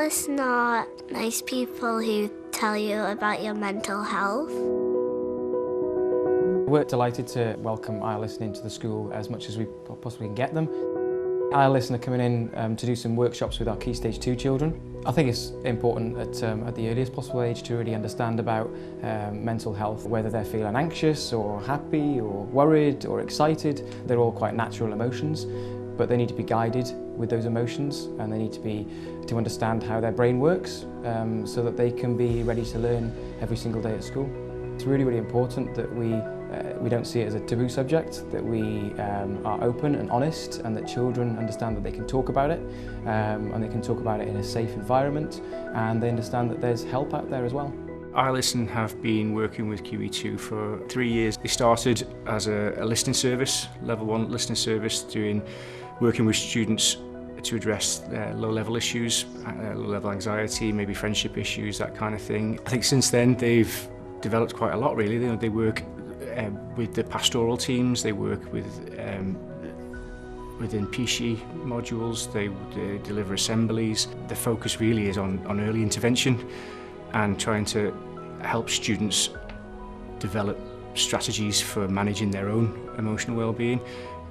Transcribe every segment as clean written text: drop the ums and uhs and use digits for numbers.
Alison are nice people who tell you about your mental health. We're delighted to welcome Alison into the school as much as we possibly can get them. Alison are coming in to do some workshops with our Key Stage 2 children. I think it's important at the earliest possible age to really understand about mental health, whether they're feeling anxious or happy or worried or excited. They're all quite natural emotions, but they need to be guided with those emotions, and they need to understand how their brain works so that they can be ready to learn every single day at school. It's really, really important that we don't see it as a taboo subject, that we are open and honest, and that children understand that they can talk about it, and they can talk about it in a safe environment, and they understand that there's help out there as well. Alison have been working with QE2 for 3 years. They started as a listening service, level 1 listening service, working with students to address low-level issues, low-level anxiety, maybe friendship issues, that kind of thing. I think since then they've developed quite a lot, really. They work with the pastoral teams, they work within PC modules, they deliver assemblies. The focus really is on early intervention and trying to help students develop strategies for managing their own emotional well-being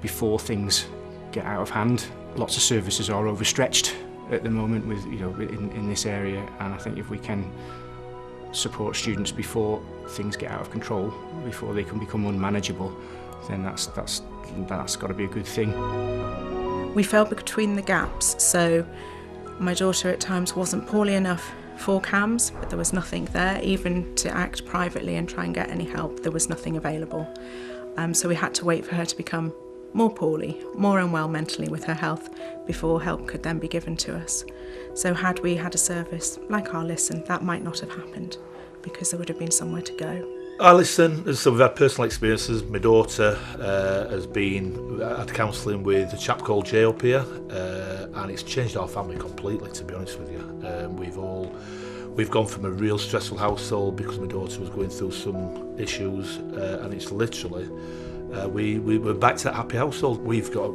before things get out of hand. Lots of services are overstretched at the moment in this area, and I think if we can support students before things get out of control, before they can become unmanageable, then that's got to be a good thing. We fell between the gaps, so my daughter at times wasn't poorly enough for CAMHS, but there was nothing there. Even to act privately and try and get any help, there was nothing available. So we had to wait for her to become more poorly, more unwell mentally with her health, before help could then be given to us. So had we had a service like Alison, that might not have happened, because there would have been somewhere to go. Alison, so we've had personal experiences. My daughter has had counselling with a chap called Jay up here, and it's changed our family completely, to be honest with you. We've gone from a real stressful household because my daughter was going through some issues, and it's literally we're back to that happy household. We've got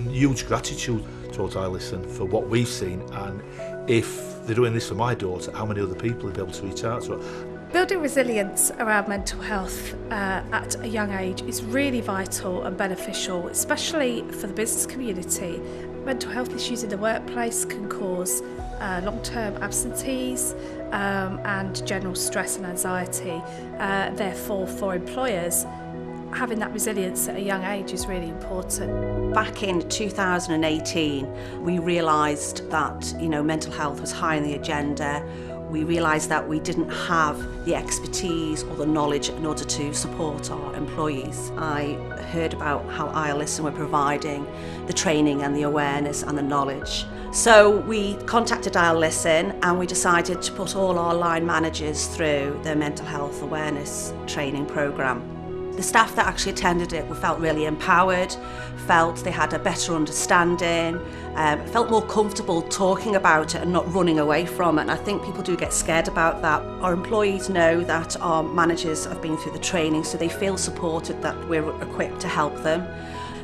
huge gratitude towards Alison for what we've seen, and if they're doing this for my daughter, how many other people will be able to reach out to her? Building resilience around mental health at a young age is really vital and beneficial, especially for the business community. Mental health issues in the workplace can cause long-term absentees and general stress and anxiety. Therefore, for employers, having that resilience at a young age is really important. Back in 2018, we realised that mental health was high on the agenda. We realised that we didn't have the expertise or the knowledge in order to support our employees. I heard about how Alison were providing the training and the awareness and the knowledge. So we contacted Alison and we decided to put all our line managers through their mental health awareness training programme. The staff that actually attended it felt really empowered, felt they had a better understanding, felt more comfortable talking about it and not running away from it. And I think people do get scared about that. Our employees know that our managers have been through the training, so they feel supported, that we're equipped to help them.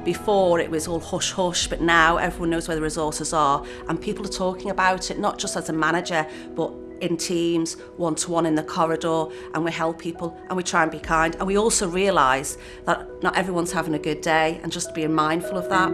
Before it was all hush hush, but now everyone knows where the resources are, and people are talking about it, not just as a manager, but in teams, one-to-one in the corridor, and we help people and we try and be kind. And we also realise that not everyone's having a good day, and just being mindful of that.